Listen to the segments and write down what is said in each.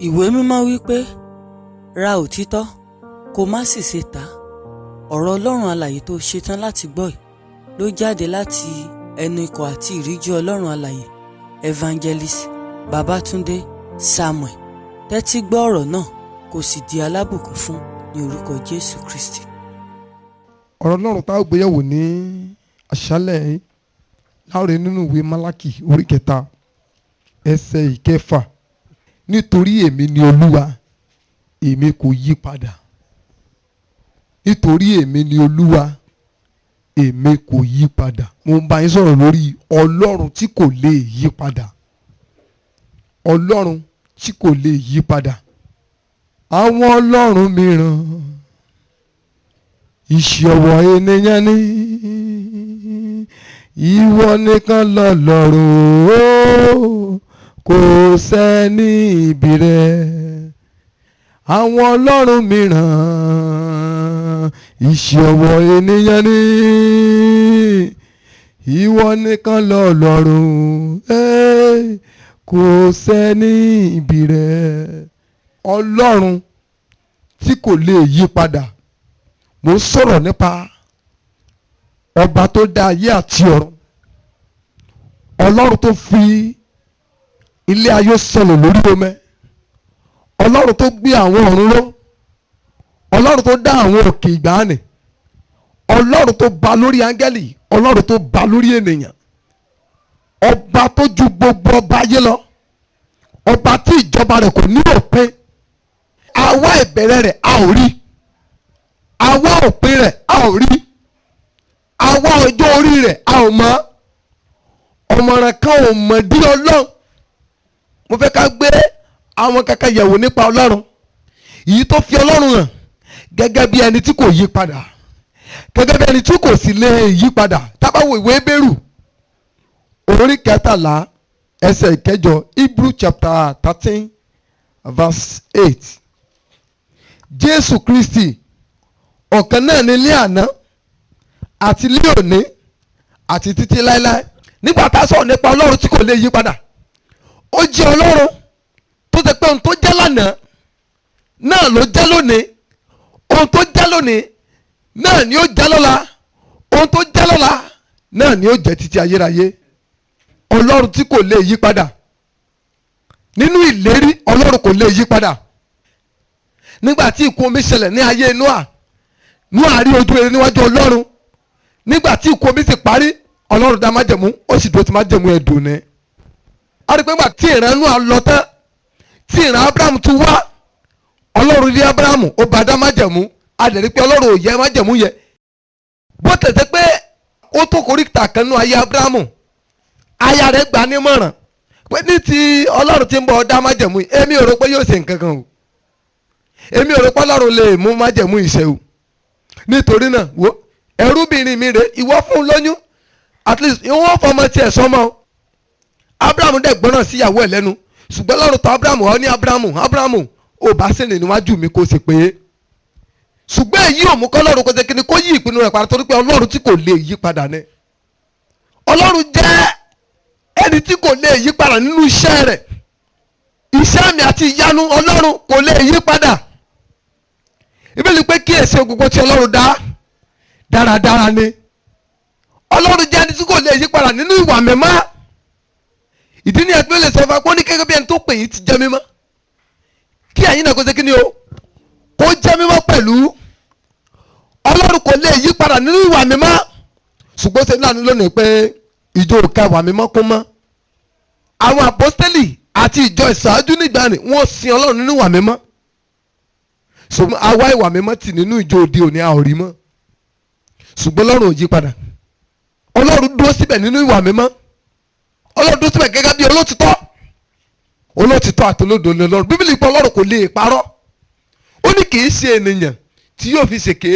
Ìwé mímọ́ wípé ra òtítọ́ kó má sì ṣe tà. Ọ̀rọ̀ Ọlọ́run alààyè tó ṣetán láti gbọ́ yìí ló jáde láti ẹnu ikọ̀ àti ìríjú Ọlọ́run alààyè Evangelist Babátúndé Samuel. Tẹ́tí gbọ́ ọ̀rọ̀ náà kó sì di alábùkún fún ní orúkọ Jésù Kristi. Ọ̀rọ̀ Ọlọ́run tá a gbé yẹ̀wò ní àṣálẹ̀ yìí láòrè nínú ìwé Málákì orí 3 ẹsẹ̀ 6. Nítorí èmi ni Olúwa, èmi kò yí padà. Nítorí èmi ni Olúwa, èmi kò yí padà. Mo ń bá yín sọ̀rọ̀ lórí Ọlọ́run tí kò lè yí padà. Ọlọ́run tí kò lè yí padà. Àwọn ọlọ́run mìíràn iṣẹ́ ọwọ́ ènìyàn ni, ìwọ nìkan lọ́lọ́run, kò sẹ́ni bí rẹ̀. Àwọn ọlọ́run mìíràn iṣẹ́ ọwọ́ ènìyàn ni, ìwọ nìkan lọ́lọ́run, kò sẹ́ni bí rẹ̀. Ọlọ́run tí kò lè yí padà. Mo sọ̀rọ̀ nípa ọba tó dá ayé àti ọ̀run. Ọlọ́run tó fi ilé ayé sọlẹ̀ lórí omi. Ọlọ́run tó gbé àwọn ọ̀run ró. Ọlọ́run tó dá àwọn òkè ìgbàanì. Ọlọ́run tó ba lórí áńgẹ́lì. Ọlọ́run tó ba lórí ènìyàn. Ọba tó ju gbogbo ọba ayé lọ. Ọba tí ìjọba rẹ̀ kò ní òpin. Àwa ìbẹ̀rẹ̀ rẹ̀ a ò rí. Àwa òpin rẹ̀ a ò rí. Àwa ọjọ́ orí rẹ̀ a ò mọ̀. Ọ̀mọ̀ràn kan ò mọ̀ dí Ọlọ́run. Mo fẹ́ ká gbé àwọn kankan yẹ̀wò nípa Ọlọ́run. Èyí tó fi Ọlọ́run hàn gẹ́gẹ́ bí ẹni tí kò yí padà. Gẹ́gẹ́ bí ẹni tí kò sì lè yí padà. Tá bá wo ìwé Hébérù orí 13 ẹsẹ̀ 8, Hebrew chapter 13 verse 8. Jésù Kristi ọ̀kan náà ní ilé àná àti ilé òní àti títí láéláé. Nígbà tá a sọ̀rọ̀ nípa Ọlọ́run tí kò lè yí padà, ó jẹ́ Ọlọ́run tó ṣe pé ohun tó jẹ́ lánàá náà ló jẹ́ lónìí, ohun tó jẹ́ lónìí náà ni ó jẹ́ lọ́la, ohun tó jẹ́ lọ́la náà ni ó jẹ́ títí ayérayé. Ọlọ́run tí kò lè yí padà. Nínú ìlérí Ọlọ́run kò lè yí padà. Nígbà tí ìkún omi ṣẹlẹ̀ ní ayé Nóà, Nóà rí ojú rere níwájú Ọlọ́run. Nígbà tí ìkún omi sì parí, Ọlọ́run dá májẹ̀mú, ó sì dúró ti májẹ̀mú ẹ̀dùn ni. A rí pé nígbà tí ìran Nóà lọ tán, tí ìran Ábúráhámù tún wá, Ọlọ́run rí Ábúráhámù, ó bá dá májẹ̀mú. A lè rí pé Ọlọ́run ò yẹ májẹ̀mú yẹ. Bó tẹ̀sẹ̀ pé ó tó koríta kan nínú ayé Ábúráhámù, aya rẹ̀ gbà nímọ̀ràn pé ní ti Ọlọ́run tí ń bọ̀ dá májẹ̀mú yìí, èmi ò rò pé yóò ṣe nǹkan kan o. Èmi ò rò pé Ọlọ́run lè mú májẹ̀mú ìṣe o. Nítorí náà wo ẹrúbìnrin mi rè, ìwọ fún un lóyún, at least ìwọ́n fọmọ tiẹ̀ sọmọ o. Ábúráhámù dẹ̀ gbọ́ràn sí ìyàwó ẹ̀ lẹ́nu, ṣùgbọ́n Ọlọ́run tọ̀ Ábúráhámù, ó ní Ábúráhámù ò bá sìnrìn níwájú mi kó sì pé. Ṣùgbọ́n èyí ò mú kọ́ Ọlọ́run kó ṣe kíni kó yí ìpinnu rẹ̀ padà, torí pé Ọlọ́run tí kò lè yí padà ni. Ọlọ́run jẹ́ ẹni tí kò lè yí padà nínú iṣẹ́ rẹ̀. Iṣẹ́ àmì àti ìyanu Ọlọ́run kò lè yí padà. Bíbélì pé kíyèsí gbogbo tí Ọlọ́run dá dáradára ni. Ọlọ́run jẹ́ ẹni tí kò lè yí padà nínú ìwà mímọ́. Ìdí ni ẹ̀gbọ́n lè sọ fún akọ́ni gẹ́gẹ́ bí ẹni tó pè yín ti jẹ́ mímọ́. Kí ẹ̀yin náà kó ṣe kí ni o? Kó jẹ́ mímọ́ pẹ̀lú. Ọlọ́run kò lè yí padà nínú ìwà mímọ́. Ṣùgbọ́n ṣe láàánú lónìí pé ìjọ òkà ìwà mímọ́ kó mọ́. Àwọn àpọ́stélì àti ìjọ ìṣáájú nígbà ni wọ́n sin Ọlọ́run nínú ìwà mímọ́. Ṣùgbọ́n àwa ìwà mímọ́ tì nínú ìjọ òde òní a ò rí mọ́. Ṣùgbọ́n Ọlọ́run ò yí padà. Ọlọ́run dúró síbẹ̀ nínú ìwà mímọ́. Ọlọ́run dúró síbẹ̀ gẹ́gẹ́ bí olótìtọ́. Olótìtọ́ àti olódodo ni Ọlọ́run. Bíbélì pé Ọlọ́run kò lè parọ́. Ó ní kì í ṣe ènìyàn tí yóò fi ṣèké.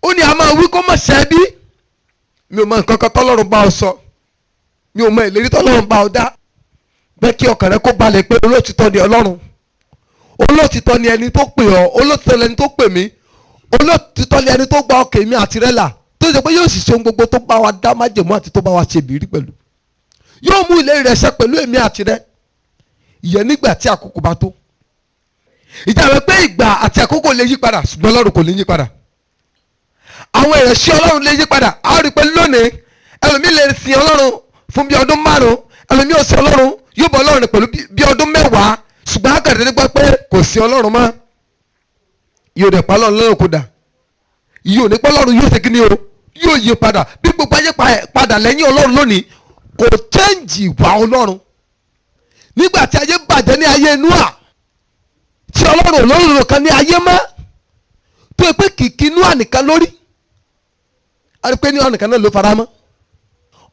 Ó ní a máa wí kó má ṣẹ bí. Mi ò mọ nǹkan kan tọ́lọ́run bá ọ sọ. Mi ò mọ ìlérí tọ́lọ́run bá ọ dá. Bẹ́ẹ̀ kí ọkàn rẹ kó balẹ̀ pé olótìtọ́ ni Ọlọ́run. Olótìtọ́ ni ẹni tó pè ọ́. Olótìtọ́ ni ẹni tó pè mí. Olótìtọ́ ni ẹni tó gba ọkàn mi àti rẹ là. Tó ṣe pé yóò sì ṣe ohun gbogbo tó bá wa dá májẹ̀mú àti tó bá wa ṣe ìbírí pẹ̀lú. Yóò mú ìlérí rẹ̀ ṣẹ pẹ̀lú èmi àti rẹ. ìyẹn nígbà tí àkókò bá tó. ìjà rẹ pé ìgbà àti àkókò lè yí padà ṣùgbọ́n Ọlọ́run kò lè yí padà. àwọn ìránṣẹ́ Ọlọ́run lè yí padà. a rí pé lónìí ẹlòmíì lè sin Ọlọ́run fún bí ọdún 5, ẹlòmíì ò sin Ọlọ́run yóò bọ Ọlọ́run pẹ̀lú bí ọdún 10, ṣùgbọ́n àgàdé nígbà pé kò sí Ọlọ́run mọ́. yóò dẹ̀ pa Ọlọ́run lọ́rùn kó dà. yóò ní pé Ọlọ́run yóò ṣe kí ni o yóò yí padà. bí gbogbo ayé padà lẹ́yìn Ọlọ́run lónìí kò chẹ́ǹjì ìwà Ọlọ́run. nígbà tí ayé bàjẹ́ ní ayé Nóà tí Ọlọ́run olóró kan ní ayé mọ́ tó yẹ pé kìkì Nóà nìkan lórí. a rí pé Nóà nìkan náà ló fara mọ́.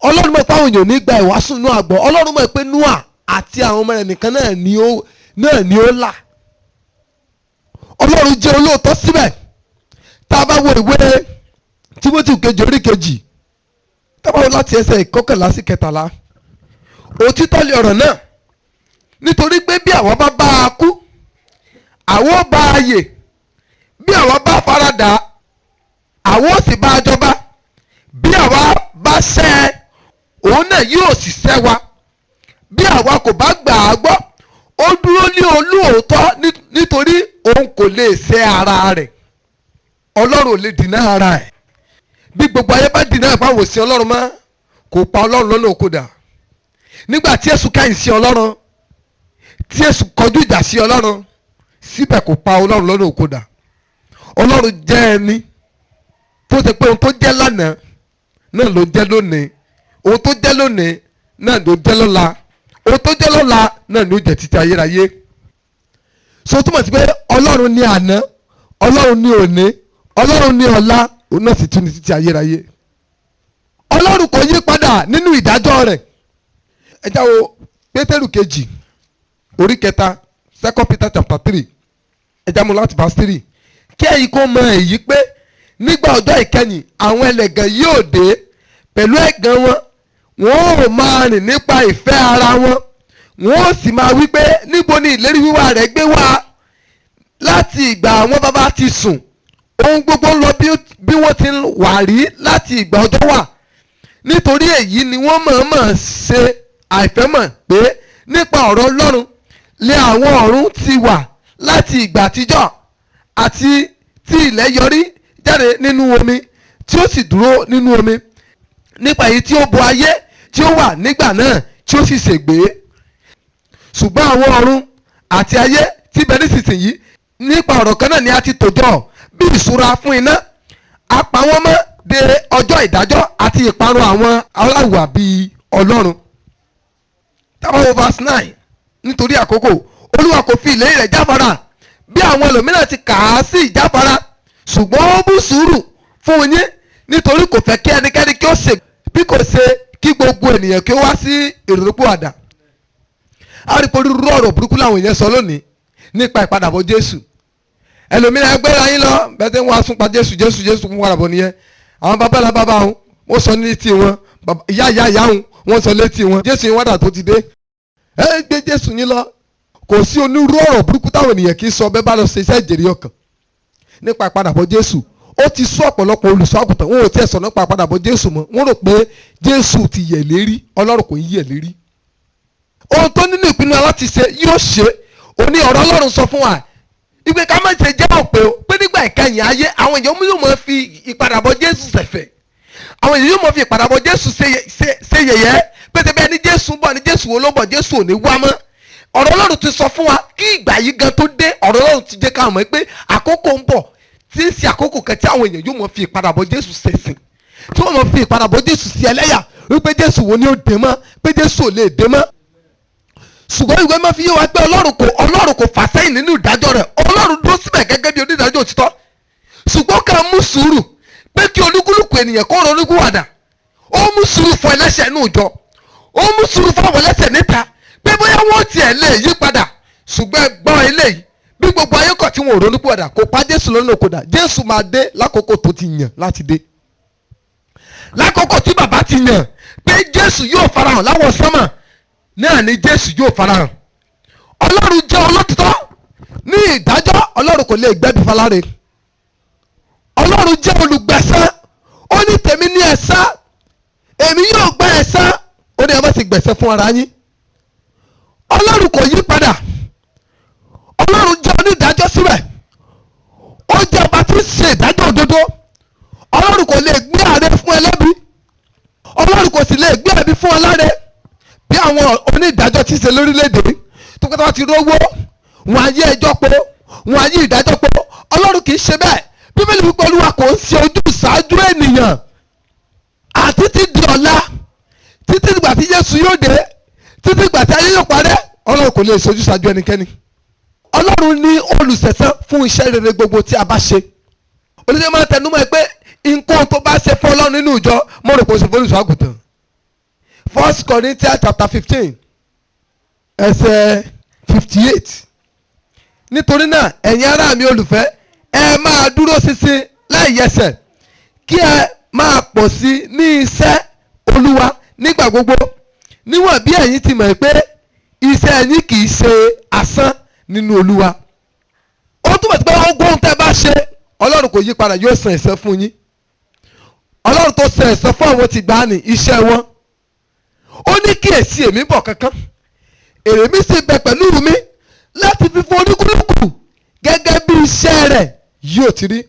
Ọlọ́run mọ̀ pé àwọn èèyàn ní gba ìwàásù Nóà gbọ́. Ọlọ́run mọ̀ pé Nóà àti àwọn ọmọ rẹ̀ nìkan náà ni ó là. Ọlọ́run jẹ́ olóòótọ́ síbẹ̀. tá a bá wo ìwé Tímótì kejì orí kejì tá a bá wo láti ẹsẹ̀ 11 sí 13 òtítọ́ lé ọ̀rọ̀ náà nítorí pé bí àwa bá bá a kú àwa ó bá a yè bí àwa bá faradà àwa ó sì bá a jọba bí àwa bá ṣẹ̀ òun náà yóò sì ṣẹ̀ wa bí àwa kò bá gbà á gbọ́ ó dúró ní olóòótọ́ nítorí òun kò lè ṣẹ̀ ara rẹ̀. Ọlọ́run ò lè dìnnà ara ẹ̀. bí gbogbo ayé bá dìnnà ìpáwò sí Ọlọ́run mọ́ kò pa Ọlọ́run lọ́nà òkúdà. nígbà tí Èṣù kẹ́yìn sí Ọlọ́run tí Èṣù kọjú ìjà sí Ọlọ́run síbẹ̀ kò pa Ọlọ́run lọ́nà òkúdà. Ọlọ́run jẹ́ ẹni tó ṣe pé ohun tó jẹ́ lánàá náà ló jẹ́ lónìí, ohun tó jẹ́ lónìí náà ló jẹ́ lọ́la, ohun tó jẹ́ lọ́la náà ló jẹ́ títí ayérayé. so túmọ̀ sí pé Ọlọ́run ní àná, Ọlọ́run ní òní, Ọlọ́run ní ọ̀la, òun náà sì tún ní títí ayérayé. Ọlọ́run kò yí padà nínú ìdájọ́ rẹ̀. ẹ jáwọ́ Pétérù kejì orí 3 2 Peter chapter 3 ẹ jáwọ́ láti verse 3. kí ẹ̀yin kó mọ èyí pé nígbà ọjọ́ ìkẹyìn àwọn ẹlẹ́gàn yóò dé pẹ̀lú ẹ̀gàn wọn, wọn ò máa rìn nípa ìfẹ́ ara wọn, wọn ò sì máa wí pé níbo ni ìlérí wíwá rẹ̀ gbé wá. láti ìgbà àwọn bàbá ti sùn ohun gbogbo ń lọ bí wọ́n ti wà rí láti ìgbà ọjọ́ wà. nítorí èyí ni wọ́n mọ̀ọ́mọ̀ ṣe àìfẹ́mọ̀ pé nípa ọ̀rọ̀ Ọlọ́run lé àwọn ọ̀run ti wà láti ìgbà àtijọ́ àti tí ilẹ̀ yọrí jáde nínú omi tí ó sì dúró nínú omi nípa èyí tí ó bo ayé tí ó wà nígbà náà tí ó sì ṣègbé. ṣùgbọ́n àwọn ọ̀run àti ayé tí bẹ nísinsìnyí nípa ọ̀rọ̀ kan náà ni a ti tò jọ bí ìṣúra fún iná, a pa wọ́n mọ́ de ọjọ́ ìdájọ́ àti ìparun àwọn aláwùwà bíi Ọlọ́run. tábàwọ̀ verse 9 nítorí àkókò Olúwa kò fi ìlérí rẹ̀ jáfara bí àwọn ẹlòmíràn ti kà á sí ìjáfara, ṣùgbọ́n ó bú sùúrù fún yín nítorí kò fẹ́ kí ẹnikẹ́ni kí ó ṣe bí kò ṣe kí gbogbo ènìyàn kí ó wá sí ìrònúpìwàdà. àrípòrí rú ọ̀rọ̀ burúkú làwọn èèyàn sọ lónìí nípa ìpadàbọ̀ Jésù. ẹlòmíràn ẹgbẹ́ra yín lọ bẹ́ẹ̀ tí wọ́n á sún pa Jésù fún ìpadàbọ̀ nìyẹn. àwọn babalá bàbá wọn wọ́n sọ ní létí wọn, ìyá wọn sọ létí wọn, Jésù yín wádà tó ti dé. ẹ gbé Jésù yín lọ. kò sí onírú ọ̀rọ̀ burúkú táwọn ènìyàn kì í sọ bẹ́ẹ̀ bá lọ ṣe iṣẹ́ ìjèrè ọkàn nípa ìpadàbọ̀ Jésù. ó ti sọ ọ̀pọ̀lọpọ̀ olùṣọ́ àgùntàn wọn ò tiẹ̀ sọ nípa ìpadàbọ̀ Jésù mọ́. wọ́n rò pé Jésù ti yẹ̀ lérí, Ọlọ́run kò yẹ̀ lérí. ohun tó nínú ìpinnu aláti ṣe yóò ṣe. òní ọ̀rọ̀ Ọlọ́run sọ fún wa ìgbé ká má ṣe jẹ́ òpè o pé nígbà ìkẹyìn ayé àwọn èèyàn yóò máa fi ìpadàbọ̀ Jésù ṣẹ̀fẹ̀. àwọn èèyàn yóò máa fi ìpadàbọ̀ Jésù ṣe yẹ̀yẹ́ pété bẹ́ẹ̀ ni Jésù bọ̀ ni Jésù wo ló bọ̀, Jésù ò ní wá mọ́. ọ̀rọ̀ Ọlọ́run ti sọ fún wa kí ìgbà yìí gan tó dé. ọ̀rọ̀ Ọlọ́run ti jẹ́ ká mọ̀ pé àkókò ń bọ̀ tí ń ṣe àkókò kan tí àwọn èèyàn yóò máa fi ìpadàbọ̀ Jésù ṣẹ̀sìn, tí wọ́n máa fi ìpadàbọ̀ Jésù sí ẹlẹ́yà wípé Jésù wo ni ó dé mọ́, pé Jésù ò lè dé mọ́. ṣùgbọ́n ìwé máa fi yé wa pé Ọlọ́run kò fà sẹ́yìn nínú ìdájọ́ rẹ̀. Ọlọ́run dúró síbẹ̀ gẹ́gẹ́ bí onídàájọ́ òtítọ́. ṣùgbọ́n ká mú sùúrù pé kí olúkúlùkù ènìyàn kó ronúpìwàdà. ó mú sùúrù fún ẹlẹ́ṣẹ̀ inú ìjọ, ó mú sùúrù fún àwọn ẹlẹ́ṣẹ̀ níta pé bóyá wọ́n tiẹ̀ lè yí padà. ṣùgbọ́n gbọ́n eléyìí bí gbogbo ayé kọ̀ tí wọn ò ronúpìwàdà kò pa Jésù lọ́nà òkúta. Jésù máa dé lákòókò tó ti yàn láti dé, lákòókò tí bàbá ti yàn pé Jésù yóò farahàn láwọn sánmà náà ni Jésù yóò farahàn. Ọlọ́run jẹ́ olótìtọ́ ní ìdájọ́. Ọlọ́run kò lè gbẹ́bí faláre. Ọlọ́run jẹ́ olùgbẹ̀san. ó ní tèmi ní ẹ̀san, èmi yóò gba ẹ̀san. ó ní ẹ má sì gbẹ̀san fún ara yín. Ọlọ́run kò yí padà. Ọlọ́run jẹ́ onídàájọ́ síbẹ̀. Ó jẹ́ ọba tí ń ṣe ìdájọ́ òdodo. Ọlọ́run kò lè gbé àre fún ẹlẹ́bi. Ọlọ́run kò sì lè gbé ẹ̀bi fún aláre. Bí àwọn onídàájọ́ ti ṣe lórílẹ̀‐èdè tó kọ́ta wá ti rówó, wọn ayé ẹjọ́ pọ̀, wọn ayé ìdájọ́ pọ̀. Ọlọ́run kì í ṣe bẹ́ẹ̀. Bíbélì wípé Olúwa kò ń ṣe ojúsàájú ènìyàn. Àti ti di ọ̀la, títí ìgbà tí Jésù yóò dé, títí ìgbà tí ayé yóò parẹ́, Ọlọ́run kò lè ṣe ojúsàájú ẹnikẹ́ni. Ọlọ́run ní olùsẹ̀san fún iṣẹ́ rere gbogbo tí a bá ṣe. Olùsẹ̀ máa tẹnumọ́ ẹ pé nǹkan tó bá ṣe fún Ọlọ́run nínú ìjọ, mo rò pé o ṣe fún olùṣọ́ àgùntàn. 1 Corinthians chapter 15 ẹsẹ̀ 58. Nítorí náà ẹ̀yin ará mi olùfẹ́, ẹ máa dúró ṣinṣin láì yẹsẹ̀, kí ẹ máa pọ̀ sí ní iṣẹ́ Olúwa nígbà gbogbo, níwọ̀n bí ẹ̀yin ti mọ̀ pé iṣẹ́ ẹ̀yin kì í ṣe asán nínú Olúwa. Ó túbọ̀ sí pé ohun tẹ́ bá ṣe, Ọlọ́run kò yí padà, yóò san ẹ̀san fún yín. Ọlọ́run tó san ẹ̀san fún àwọn tí gbà ní iṣẹ́ wọn. Ó ní kíyèsí èmi bọ̀ kankan, èrè mi sì bẹ pẹ̀lú mi láti fi fún oníkúlùkù gẹ́gẹ́ bí iṣẹ́ rẹ̀ yóò ti rí.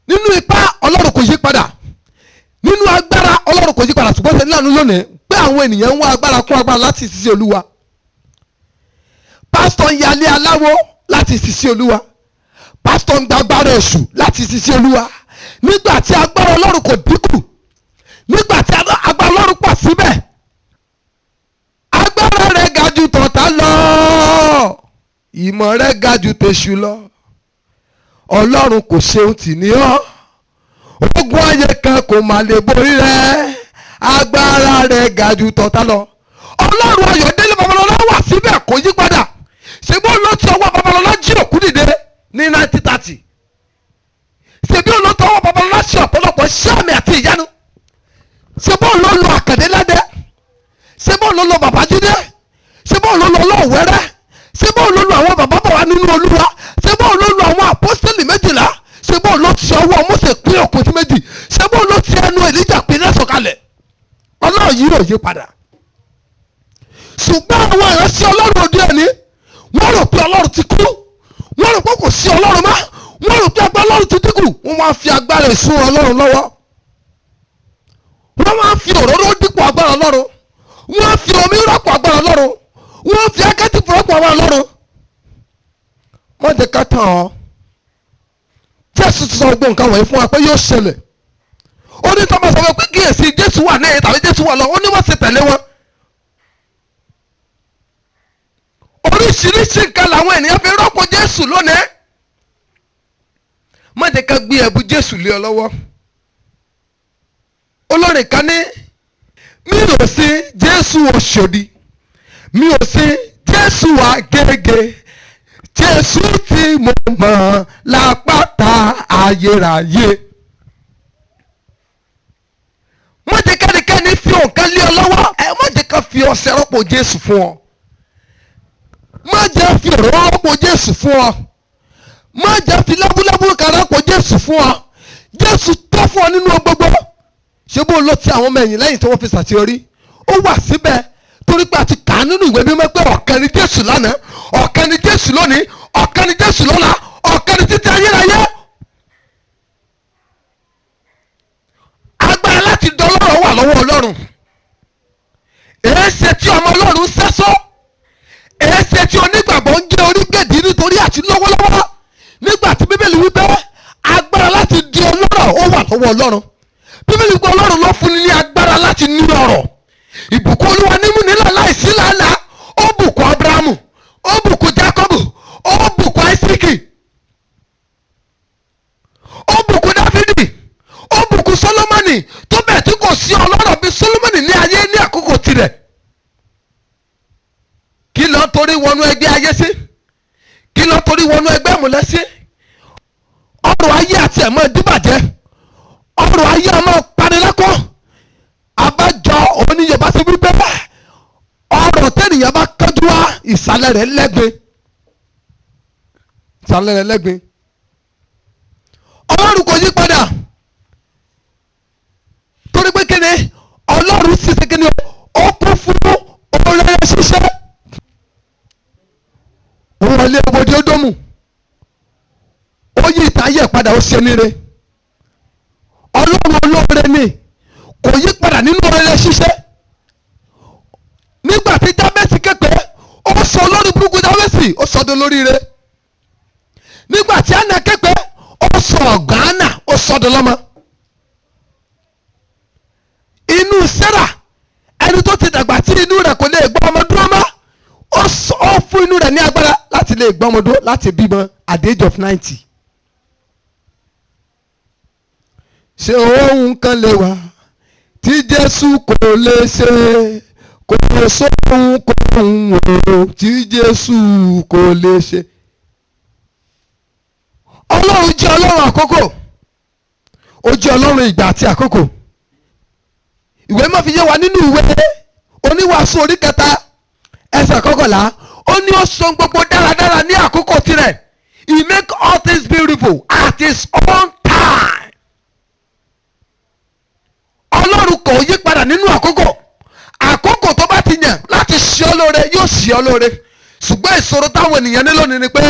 Nínú ipá Ọlọ́run kò yí padà, nínú agbára Ọlọ́run kò yí padà, ṣùgbọ́n ṣe nílànà lónìí pé àwọn ènìyàn ń wá agbára kún agbára láti ṣiṣẹ́ Olúwa. Pásítọ̀ ń yalé aláwo láti ṣiṣẹ́ Olúwa. Pásítọ̀ ń gba agbára èṣù láti ṣiṣẹ́ Olúwa. Nígbà tí agbára Ọlọ́run kò dínkù, nígbà tí agbára Ọlọ́run pọ̀ síbẹ̀, agbára rẹ̀ ga jù tọ̀tá lọ, ìmọ̀ rẹ̀ ga jù tèṣù lọ. Ọlọ́run kò ṣeun tì ní ọ́, ogun ayé kan kò mà lè borí rẹ̀, agbára rẹ̀ ga jù tọ̀tá lọ. Ọlọ́run Ayọ̀délé Babalọ́lá wà síbẹ̀ kò yí padà. Ṣebí ó ló ti ọwọ́ Babalọ́lá jí òkú dìde ní 1930. Ṣebí ó ló ti ọwọ́ Babalọ́lá ṣe ọ̀pọ̀lọpọ̀ ṣáàmì àti ìyanu. Ṣebí ó ló lo Àkàndé Ládé. Ṣebí ó ló lo Babájídé. Ṣebí ó ló lo Ọlọ́wẹ̀rẹ́. Ṣebí ó ló lo àwọn bàbá bàbá nínú Olúwa. Ṣebí ó ló lo àwọn àpọ́sítélì 12. Ṣebí ó ló ti ọwọ́ Mósè pín òkun sí méjì. Ṣebí ó ló ti ẹnu Èlíjà pín iná sọ̀kalẹ̀. Ọlọ́run yìí ò yí padà. Ṣùgbọ́n àwọn ìránṣẹ́ Ọlọ́run òde òní, wọ́n rò pé Ọlọ́run ti kú, wọ́n rò pé kò sí Ọlọ́run mọ́, wọ́n rò pé agbára Ọlọ́run ti dínkù, wọ́n máa fi agbára ìsun Ọlọ́run lọ́wọ́, wọ́n máa fi òróró dípò agbára Ọlọ́run, wọ́n fi omi rọ́pò agbára Ọlọ́run, wọ́n fi akẹ́tìfù rọ́pò agbára Ọlọ́run. Wọ́n jẹ́ ká tàn ọ́. Jésù ti sọ gbogbo nǹkan wọ̀nyí fún wa pé yóò ṣẹlẹ̀. Ó ní tọ́mọ sọ pé kíyèsí Jésù wà ní ẹ̀yìn tàbí Jésù wà lọ, ó ní wọ́n ṣe tẹ̀lé wọn. Oríṣiríṣi nǹkan làwọn ènìyàn fi rọ́pò Jésù lónìí. Má jẹ́ ká gbé ẹ̀bùn Jésù lé ọ lọ́wọ́. Olórin kan ní mi ò sí Jésù Òṣòdì, mi ò sí Jésù Àgégé, Jésù tí mo mọ̀ lápáta ayérayé. Má jẹ́ kẹ́nikẹ́ni fi òǹkà lé ọ lọ́wọ́, má jẹ́ ká fi ọṣẹ rọ́pò Jésù fún ọ. Má jẹ́ fi ọ̀rọ̀ rọ́pò Jésù fún ọ. Má jẹ́ fi lábúlábú kan rọ́pò Jésù fún ọ. Jésù tó fún ọ nínú gbogbo. Ṣé bó ló ti àwọn ọmọ ẹ̀yìn lẹ́yìn tí wọ́n fi ṣàṣeyọrí? Ó wà síbẹ̀ torí pé a ti kà á nínú ìwé mímọ́ pé ọ̀kan ni Jésù lánàá, ọ̀kan ni Jésù lónìí, ọ̀kan ni Jésù lọ́la, ọ̀kan ni títí ayérayé. Agbára láti dọlọ́rọ̀ wà lọ́wọ́ Ọlọ́run. Èéṣe tí ọmọ Ọlọ́run sẹ́sọ́? Èéṣe tí onígbàgbọ́ ń gé orí gèdè nítorí àti lọ́wọ́lọ́wọ́? Nígbà tí Bíbélì wípé agbára láti di ọlọ́rọ̀ ó wà lọ́wọ́ Ọlọ́run. Bíbélì wípé Ọlọ́run ló fún ní agbára láti ní ọrọ̀. Ìbùkún Olúwa ní múnilá láìsí làálàá. Ó bùkún Ábúráhámù, ó bùkún Jákọ́bù, ó bùkún Áísákì, ó bùkún Dáfídì, ó bùkún Sólómọ́nì, tó bẹ́ẹ̀ tí kò sí ọlọ́rọ̀ bí Sólómọ́nì ní ayé ní àkókò tirẹ̀. Kí ló torí wọnú ẹgbẹ́ ayé sí? Kí ló torí wọnú ẹgbẹ́ ìmùlẹ̀ sí? Ọrọ̀ ayé àti ẹ̀mọ́ ìdíbàjẹ́, ọrọ̀ ayé ọmọ panilẹ́kọ̀ọ́. Abájọ òun ni Yorùbá ti wí pé ọrọ̀ tẹ́nìyàn bá kánjú wá ìsàlẹ̀ rẹ̀ lẹ́gbin. Ìsàlẹ̀ rẹ̀ lẹ́gbin. Ọlọ́run kò yí padà. Torí pé kíni Ọlọ́run sì ṣe kíni ó kún fún oore ṣíṣe. wọlé obodi Ódómù, ó yí ìtayé padà, ó ṣe níre. Ọlọ́run olóore ni, kò yí padà nínú oore ṣíṣe. Nígbà tí Jábẹ́sì képe, ó sọ olórí burúkú Jábẹ́sì, ó sọ di olóríire. Nígbà tí Áńà képe, ó sọ ọ̀gá Áńà, ó sọ di ọlọ́mọ. Inú Sárà, ẹni tó ti dàgbà tí inú rẹ̀ kò lè gbọ́ ọmọ dúró mọ́, ó fún inú rẹ̀ ní agbára láti lè gbọ́ ọmọ dúró, láti bímọ at the age of 90. Ṣé ohun kan lè wà tí Jésù kò lè ṣe? Kò sóhun kóhun o tí Jésù kò lè ṣe. Ọlọ́run jẹ́ Ọlọ́run àkókò, ó jẹ́ Ọlọ́run ìgbà àti àkókò. Ìwé máa fi yé wa nínú ìwé Oníwàásù orí 3 ẹsẹ̀ 11, ó ní ó sọ gbogbo dáradára ní àkókò tirẹ̀. He make all things beautiful at his own time. Ọlọ́run kò yí padà nínú àkókò. Àkókò tó bá ti yàn láti ṣe ọ́ lóore yóò ṣe ọ́ lóore. Ṣùgbọ́n ìṣòro táwọn ènìyàn ní lónìí ni pé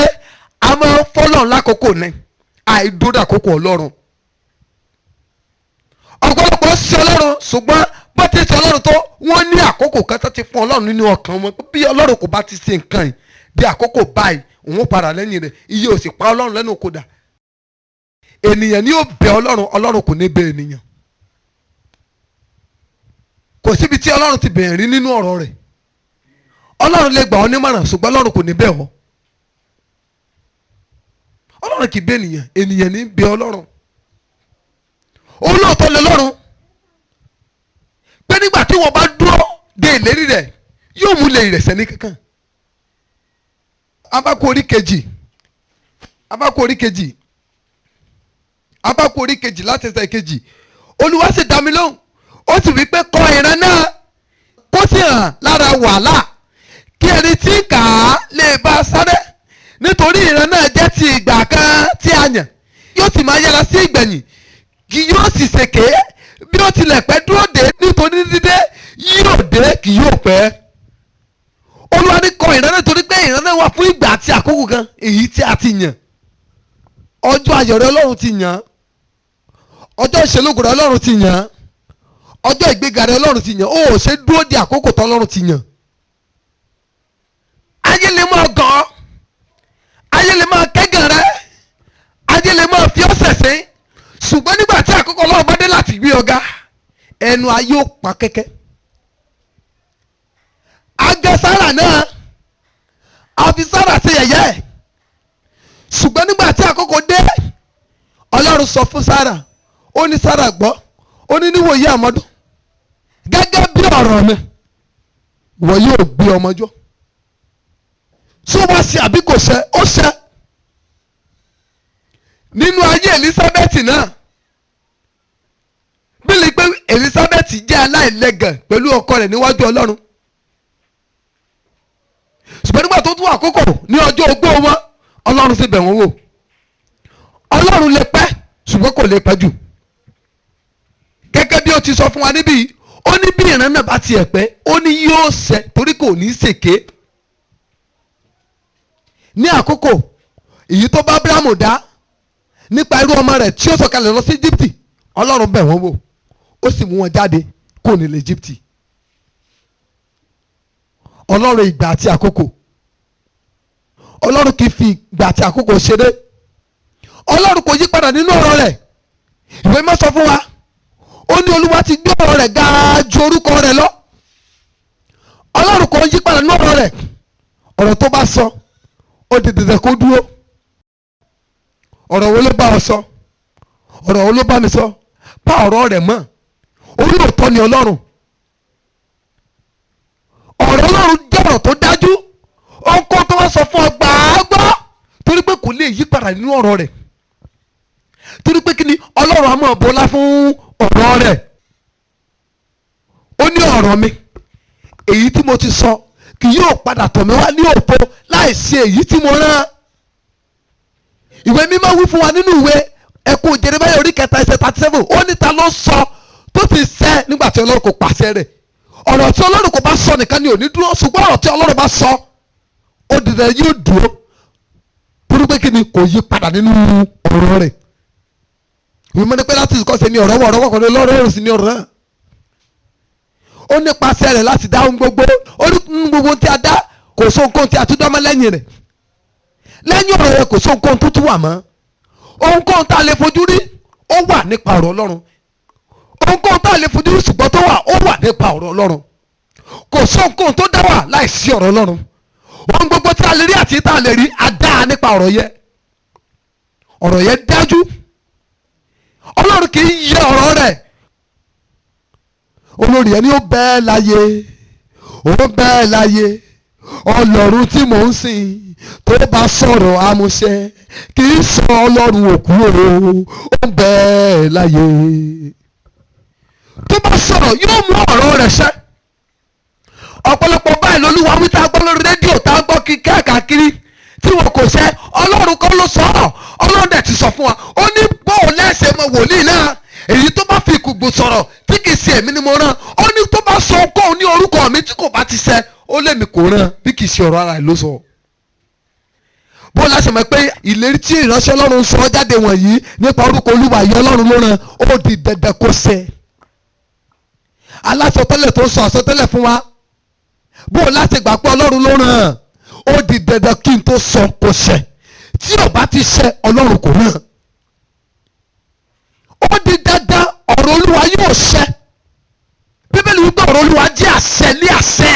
a máa ń fọ́lọ́run lákòókò ní àìdúró àkókò Ọlọ́run. Ọ̀pọ̀lọpọ̀ ṣe Ọlọ́run, ṣùgbọ́n bó ti ṣe Ọlọ́run tó wọ́n ní àkókò kan tó ti fún Ọlọ́run nínú ọkàn wọn. Bí Ọlọ́run kò bá ti ṣe nǹkan yìí bí àkókò báyìí, òun padà lẹ́yìn rẹ̀, iye ò sì pa Ọlọ́run lẹ́nu kódà. Ènìyàn ni yóò bẹ Ọlọ́run, Ọlọ́run kò ní bẹ ènìyàn. Kò síbi tí Ọlọ́run ti bẹ̀rẹ̀ rí nínú ọ̀rọ̀ rẹ̀. Ọlọ́run lè gbà ọ́ nímọ̀ràn, ṣùgbọ́n Ọlọ́run kò ní bẹ̀ ọ́. Ọlọ́run kì í bẹ̀ ènìyàn, ènìyàn ní bẹ̀ Ọlọ́run. Olóòótọ́ lé Ọlọ́run pé nígbà tí wọ́n bá dúró de ìlérí rẹ̀ yóò mú lè rẹ̀sẹ̀ ní kankan. Ábákù orí kejì láti ẹsẹ̀ kejì, Olúwa sì dá mi lóhùn, ó sì wí pé kọ ìran náà kó sì hàn lára wàhálà, kí ẹni tí kà á lè bá a sáré. Nítorí ìran náà jẹ́ ti ìgbà kan tí a yàn, yóò sì máa yára sí ìgbẹ̀yìn, kì yóò sì ṣèké. Bí ó tilẹ̀ pẹ́ dúró dé, nítorí dídé yóò dé, kì yóò pẹ́. Olúwa ní kọ ìran náà torí pé ìran náà wà fún ìgbà àti àkókò kan, èyí tí a ti yàn. Ọjọ́ ayọ̀ rẹ Ọlọ́run ti yàn, ọjọ́ ìṣelógo rẹ Ọlọ́run ti yàn, ọjọ́ ìgbéga rẹ Ọlọ́run ti yàn. Ó ṣe dúró de àkókò tó Ọlọ́run ti yàn. Ayé lè máa gàn ọ́, ayé lè máa kẹ́gàn rẹ, ayé lè máa fi ọ́ ṣẹ̀sín, ṣùgbọ́n nígbà tí àkókò Ọlọ́run bá dé láti gbé ọ̀gá, ẹnu ayé ó pa kẹ́kẹ́. Agẹ Sárà náà, a fi Sárà ṣe yẹ̀yẹ́, ṣùgbọ́n nígbà tí àkókò dé, Ọlọ́run sọ fún Sárà, ó ní Sárà gbọ́, ó ní níwòye àmọ́dún, gẹ́gẹ́ bí ọ̀rọ̀ mi, ìwọ yóò gbé ọmọ jọ. Tí ó bá ṣe àbí kò ṣe, ó ṣe. Nínú ayé Elizabeth náà, bílí pé Elizabeth jẹ́ aláìlẹ́gàn pẹ̀lú ọkọ rẹ̀ níwájú Ọlọ́run. Ṣùgbọ́n nígbà tó tún àkókò ní ọjọ́ ogbó wọn, Ọlọ́run sì bẹ̀ wọ́n wò. Ọlọ́run lè pẹ́, ṣùgbọ́n kò lè pẹ́ jù. Gẹ́gẹ́ bí ó ti sọ fún wa níbí, ó ní bí ìran náà bá tiẹ̀ pẹ́, ó ní yóò ṣẹ torí kò ní ṣèké. Ní àkókò èyí tó bá Ábúráhámù dá nípa irú ọmọ rẹ̀ tí ó sọ̀kalẹ̀ lọ sí Íjíbítì, Ọlọ́run bẹ̀ wọ́n wò, ó sì mú wọn jáde kúrò nílẹ̀ Íjíbítì. Ọlọ́run ìgbà àti àkókò, Ọlọ́run kì í fi ìgbà àti àkókò ṣeré. Ọlọ́run kò yí padà nínú ọ̀rọ̀ rẹ̀. Ìwé mọ́ sọ fún wa, ó ní Olúwa ti gbé ọ̀rọ̀ rẹ̀ ga ju orúkọ rẹ̀ lọ. Ọlọ́run kò yí padà nínú ọ̀rọ̀ rẹ̀. Ọ̀rọ̀ tó bá sọ, ó di dandan kó dúró. Ọ̀rọ̀ wo ló bá ọ sọ? Ọ̀rọ̀ wo ló bá mi sọ? Pa ọ̀rọ̀ rẹ̀ mọ́. Olóòótọ́ ni Ọlọ́run. Ọ̀rọ̀ Ọlọ́run jẹ́ ọ̀rọ̀ tó dájú. Ọkọ tó wá sọ fún ọ gbàgbọ́, torí pé kò lè yí padà nínú ọ̀rọ̀ rẹ̀. Torí pé kí ni Ọlọ́run á máa bọlá fún ọ̀rọ̀ rẹ̀. Ó ní ọ̀rọ̀ mi, èyí tí mo ti sọ kì yóò padà tọ̀ mí wá ní òfo láì ṣe èyí tí mo rán. Ìwé mímọ́ wí fún wa nínú ìwé ẹ̀kún Jeremáyà orí 3 ẹsẹ̀ 37, ó ní ta ló sọ tó ti ṣẹ nígbà tí Ọlọ́run kò pàṣẹ rẹ̀. Ọ̀rọ̀ tí Ọlọ́run kò bá sọ nìkan ni ò ní dúró, ṣùgbọ́n ọ̀rọ̀ tí Ọlọ́run bá sọ, ó dìde yóò dúró. kò yí padà nínú ọ̀rọ̀ rẹ̀. ìwé mọ́ ní pé láti ìkọ́sẹ̀ ní ọ̀rọ̀ wọ̀ kan ní ọlọ́run sí ní ọ̀rọ̀ náà. ó nípasẹ̀ rẹ̀ láti dá ohun gbogbo, ó ní gbogbo tí a dá kò sóhun kóhun tí a tún dá mọ́ lẹ́yìn rẹ̀. lẹ́yìn ọ̀rọ̀ rẹ̀ kò sóhun kóhun tó tún wà mọ́. ohunkóhun tá a lè fojú rí ó wà nípa ọ̀rọ̀ Ọlọ́run. ohunkóhun tá a lè fojú rí ṣùgbọ́n tó wà ó wà nípa ọ̀rọ̀ Ọlọ́run. kò sóhunkóhun tó dá wà láìsí ọ̀rọ̀ Ọlọ́run. ohun gbogbo tí a lè rí àti tá a lè rí a dá nípa ọ̀rọ̀ yẹn. ọ̀rọ̀ yẹn dájú. Ọlọ́run kì í yẹ ọ̀rọ̀ rẹ̀. olórí ẹni ó bẹ́ẹ̀ láyé, ó bẹ́ẹ̀ láyé. Ọlọ́run tí mò ń sìn tó bá sọ̀rọ̀ àmúṣẹ, kì í sọ Ọlọ́run òkú o, ó bẹ́ẹ̀ láyé. tó bá sọ̀rọ̀ yóò mú ọ̀rọ̀ rẹ̀ ṣẹ. ọ̀pọ̀lọpọ̀ báyìí lolúwa wí tá a gbọ́ lórí rédíò tá a gbọ́ káàkiri tí wọn kò ṣẹ. Ọlọ́run kọ́ ló sọ̀rọ̀, Ọlọ́run dẹ̀ ti sọ fún wa. ó ní bóò lẹ́sẹ̀ mọ wòlíì náà, èyí tó bá fi ìkùgbò sọ̀rọ̀ tí kì í ṣe èmi ni mo rán. ó ní tó bá sọ kóun ní orúkọ mi tí kò bá ti ṣẹ, ó lèmi kò rán bí kì í ṣe ọ̀rọ̀ ara ẹ̀ ló sọ. bó láṣẹ mọ̀ pé ìlérí tí ìránṣẹ́ Ọlọ́run sọ jáde wọ̀nyí nípa orúkọ Olúwa yìí Ọlọ́run ló rán, ó di dandan kó ṣẹ. alásọtẹ́lẹ̀ tó sọ àsọtẹ́lẹ̀ fún wa, bó láṣẹ gbà pé Ọlọ́run ló rán, ó di dandan kí n tó sọ kó ṣẹ. tí ó bá ti ṣẹ, Ọlọ́run kò rán. ó di dandan ọ̀rọ̀ Olúwa yóò ṣẹ. Bíbélì wípé ọ̀rọ̀ Olúwa jẹ́ àṣẹ lé àṣẹ.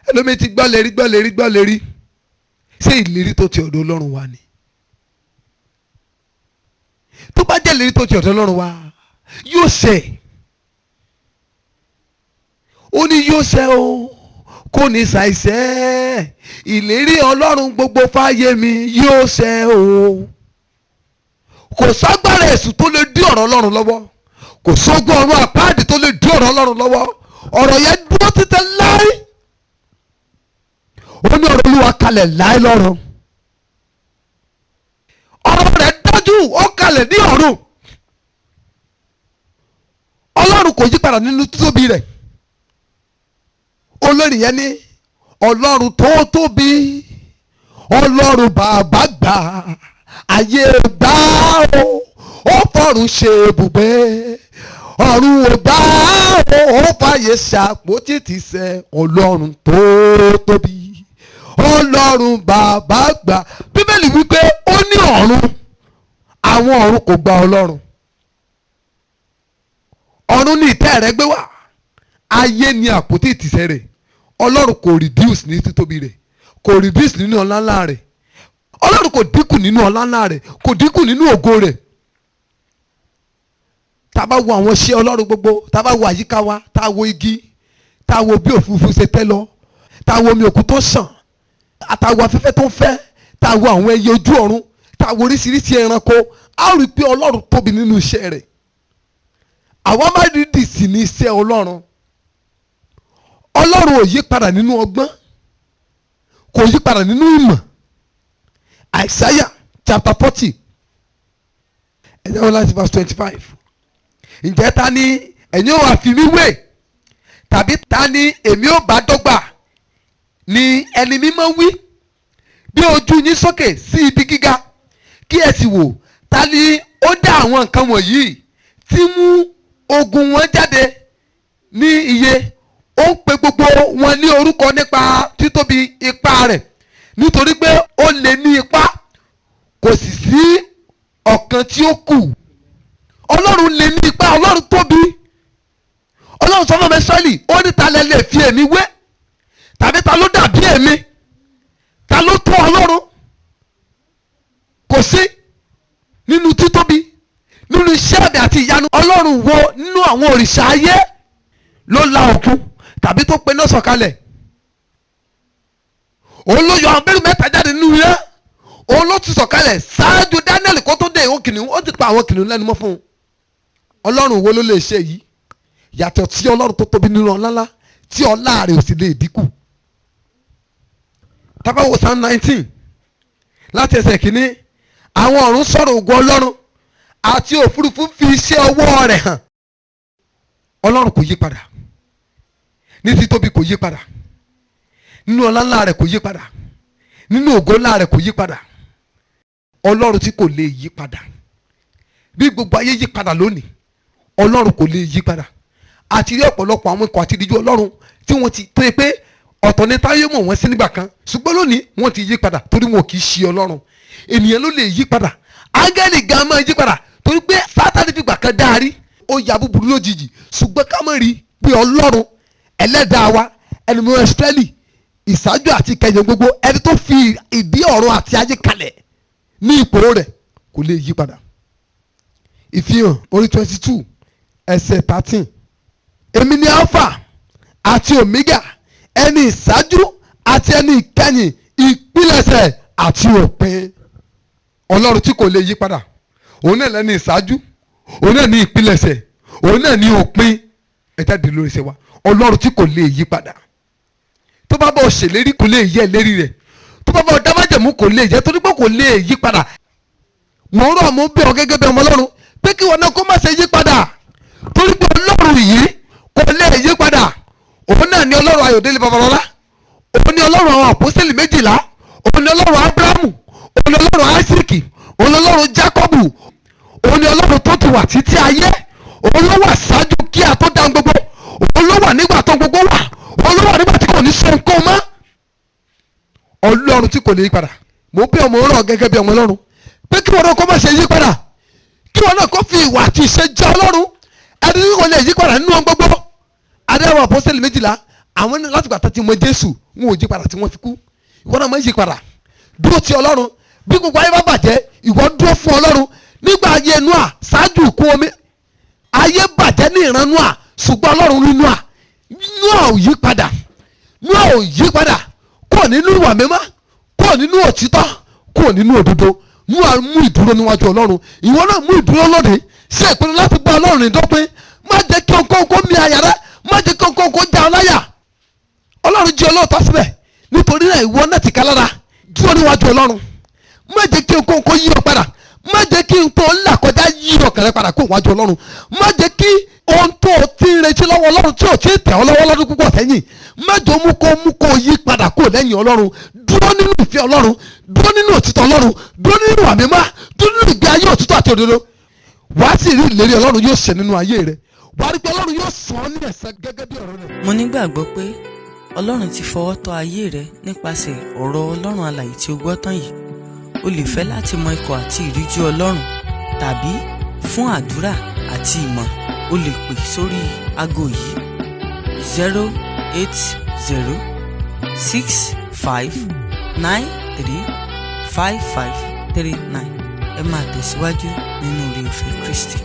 ẹlòmíì ti gbọ́ lérí ṣé ìlérí tó ti ọ̀dọ̀ Ọlọ́run wá ni? tó bá jẹ́ ìlérí tó ti ọ̀dọ̀ Ọlọ́run wá yóò ṣẹ. ó ní yóò ṣẹ o, kò ní ṣàìṣẹ. ìlérí Ọlọ́run gbogbo fáyé mi yóò ṣẹ o. kò ságbára èṣù tó lè dí ọ̀rọ̀ Ọlọ́run lọ́wọ́, kò sógun ọ̀run àpáàdì tó lè dí ọ̀rọ̀ Ọlọ́run lọ́wọ́. ọ̀rọ̀ yẹn dúró títí láé. ó ní ọ̀rọ̀ Olúwa kalẹ̀ láé lọ́run. ọ̀rọ̀ rẹ̀ dájú, ó kalẹ̀ ní ọ̀run. Ọlọ́run kò yí padà nínú títóbi rẹ̀. olórí yẹn ní Ọlọ́run tó tóbi, Ọlọ́run bàbá gbà, ayé gbà ó fọ̀run ṣe ibùgbé. ọ̀run ò gbà ó fàyè ṣàpótí ti sẹ́. Ọlọ́run tó tóbi, Ọlọ́run bàbá gbà. Bíbélì wípé ó ní ọ̀run, àwọn ọ̀run kò gba Ọlọ́run. ọ̀run ní ìtẹ́ rẹ̀ gbé wà, ayé ní àpótí ìtìsẹ̀ rẹ̀. Ọlọ́run kò reduce ní títóbi rẹ̀, kò reduce nínú ọlá ńlá rẹ̀. Ọlọ́run kò dínkù nínú ọlá ńlá rẹ̀, kò dínkù nínú ògo rẹ̀. tá a bá wo àwọn iṣẹ́ Ọlọ́run gbogbo, tá a bá wo àyíká wa, tá a wo igi, tá a wo bí òfurufú ṣe tẹ́ lọ, tá a wo omi òkun tó sàn, tá a wo afẹ́fẹ́ tó ń fẹ́, tá a wo àwọn ẹyẹ ojú ọ̀run, tá a wo oríṣiríṣi ẹranko, a rí i pé Ọlọ́run tóbi nínú iṣẹ́ rẹ̀. àwa máa rí dìsì ní iṣẹ́ Ọlọ́run. Ọlọ́run ò yí padà nínú ọgbọ́n, kò yí padà nínú ìmọ̀. Isaiah chapter 40 ẹ̀jẹ̀ wọn láti verse 25. ǹjẹ́ ta ni ẹ̀yin ò wá fi mí wé, tàbí ta ni èmi ò bá dọ́gba, ni ẹni mímọ́ wí. bí ojú yín sókè sí ibi gíga, kí ẹ sì wò, ta ni ó dá àwọn nǹkan wọ̀nyí, tí mú ogun wọn jáde ní iye. ó ń pe gbogbo wọn ní orúkọ nípa títóbi ipá rẹ̀, nítorí pé ó lè ní ipá, kò sì sí ọ̀kan tí ó kù. Ọlọ́run lè ní ipá, Ọlọ́run tóbi. Ọlọ́run sọ fún Ísírẹ́lì, ó ní ta lẹ lè fi èmi wé, tàbí ta ló dàbí èmi, ta ló tó Ọlọ́run? kò sí. nínú títóbi, nínú iṣẹ́ àmì àti ìyanu, Ọlọ́run wo nínú àwọn òrìṣà ayé ló la òkun tàbí tó pe náà sọ̀kalẹ̀? òun ló yọ àwọn bẹ́ẹ̀rù mẹ́ta jáde nínú ilé, òun ló ti sọ̀kalẹ̀ ṣáájú Daniel kó tó dé ìhó kìnìún, ó ti pa àwọn kìnìún lẹ́nu mọ́ fún un. Ọlọ́run wo ló lè ṣe yìí yàtọ̀ sí Ọlọ́run tó tóbi nínú ọlá ńlá tí ọlá rẹ̀ ò sì lè dínkù. tá bá wo Psalm 19 láti ẹsẹ̀ kìíní, àwọn ọ̀run sọ̀rọ̀ ògo Ọlọ́run, àti òfurufú fi iṣẹ́ ọwọ́ rẹ̀ hàn. Ọlọ́run kò yí padà, ní títóbi kò yí padà, nínú ọlá ńlá rẹ̀ kò yí padà, nínú ògo ńlá rẹ̀ kò yí padà. Ọlọ́run tí kò lè yí padà. Bí gbogbo ayé yí padà lónìí, Ọlọ́run kò lè yí padà. Àti rí ọ̀pọ̀lọpọ̀ àwọn ikọ̀ àti ìríjú Ọlọ́run tí wọ́n ti tó pé ọ̀tọ̀ ní táyé mọ̀ wọ́n sí nígbà kan, ṣùgbọ́n lónìí wọ́n ti yí padà torí wọn kì í ṣe Ọlọ́run. Ènìyàn ló lè yí padà. Áńgẹ́lì gan máa yí padà torí pé Sátánì fìgbà kan dárí, ó ya búburú lójijì, ṣùgbọ́n ká má rí pé Ọlọ́run ẹlẹ́dàá wa, ẹni mọ́ Ísírẹ́lì, ìṣáájú àti ìkẹyìn gbogbo, ẹni tó fi ìdí ọ̀run àti ayé kalẹ̀ ní ipò rẹ̀ kò lè yí padà. Ìfihàn orí 22 ẹsẹ̀ 13. Èmi ni Alpha àti Omega, ẹni ìṣáájú àti ẹni ìkẹyìn, ìpilẹ̀ṣẹ̀ àti òpin. Ọlọ́run tí kò lè yí padà, òun náà lẹ́ni ìṣáájú, òun náà ní ìpilẹ̀ṣẹ̀, òun náà ní òpin. Ẹ jáde lórí iṣẹ́ wa. Ọlọ́run tí kò lè yí padà. Tó bá bá ọ ṣèlérí kò lè yẹ ìlérí rẹ̀. Tó bá bá ọ dá májẹ̀mú kò lè yẹ, torí pé kò lè yí padà. Mo rọ̀ mo bẹ̀ ọ́ gẹ́gẹ́ bí ọmọ Ọlọ́run pé kí wọn náà kó má ṣe yí padà, torí pé Ọlọ́run yìí kò lè yí padà. Òun náà ni Ọlọ́run Ayọ̀délé Babalọ́lá, òun ni Ọlọ́run àwọn àpọ́sítélì 12, òun ni Ọlọ́run Ábúráhámù, òun ni Ọlọ́run Áísákì, òun ni Ọlọ́run Jákọ́bù, òun ni Ọlọ́run tó ti wà títí ayé, òun ló wà ṣáájú kí a tó dá gbogbo, òun ló wà nígbà tó gbogbo wà, òun ló wà nígbà tí kò ní sọ nǹkan mọ́. Ọlọ́run tí kò lè yí padà. Mo bí ọmọ Ọlọ́run gẹ́gẹ́ bí ọmọ Ọlọ́run pé kí wọn náà kó má ṣe yí padà, kí wọn náà kó fi ìwà àti ìṣe jẹ́ Ọlọ́run, ẹni tí kò lè yí padà nínú ohun gbogbo. Adáwọ̀ àpọ́sítélì 12, àwọn ní láti gbà tí mo Jésù wọn ò yí padà tí wọ́n fi kú. Ìwọ náà má yí padà, dúró ti Ọlọ́run. Bí gbogbo ayé bá bàjẹ́, ìwọ dúró fún Ọlọ́run. Nígbà ayé Nóà ṣáájú ìkún omi, ayé bàjẹ́ ní ìran Nóà, ṣùgbọ́n Ọlọ́run ní Nóà. Nóà ò yí padà, Nóà ò yí padà kúrò nínú ìwà mímọ́, kúrò nínú òtítọ́, kúrò nínú òdodo. Nóà mú ìdúró níwájú Ọlọ́run. Ìwọ náà mú ìdúró lónìí, ṣe ìpinnu láti bá Ọlọ́run rìn dópin. Má jẹ́ kí ohunkóhun kó mì àyà rẹ, má jẹ́ kí ohunkóhun kó já ọ láyà. Ọlọ́run jẹ́ olóòótọ́ síbẹ̀, nítorí náà ìwọ náà ti ká lára dúró níwájú Ọlọ́run. Má jẹ́ kí ohunkóhun kó yí ọ padà, má jẹ́ kí n tó ńlá kọjá yí ọkàn rẹ padà kó níwájú Ọlọ́run. Má jẹ́ kí ohun tó o ti ń retí lọ́wọ́ Ọlọ́run tí o ti tẹ̀ ọ́ lọ́wọ́ lọ́dún púpọ̀ sẹ́yìn, má jẹ́ mú kó yí padà kó lẹ́yìn Ọlọ́run. Dúró nínú ìfẹ́ Ọlọ́run, dúró nínú òtítọ́ Ọlọ́run, dúró nínú ìwà mímọ́, dúró nínú ìgbé ayé òtítọ́ àti òdodo. Wàá sì rí ìlérí Ọlọ́run yóò ṣẹ nínú ayé rẹ. Wàá rí pé Ọlọ́run yóò san ọ́ ní ẹ̀san gẹ́gẹ́ bí ọ̀rọ̀ rẹ̀. Mo nígbàgbọ́ pé Ọlọ́run ti fọwọ́ tọ́ ayé rẹ nípasẹ̀ ọ̀rọ̀ Ọlọ́run alààyè tí o gbọ́ tán yìí. O lè fẹ́ láti mọ ikọ̀ àti ìríjú Ọlọ́run, tàbí fún àdúrà àti ìmọ̀ o lè pè sórí aago yìí 08065935539. Ẹ máa tẹ̀síwájú nínú oore-ọ̀fẹ́ Kristi.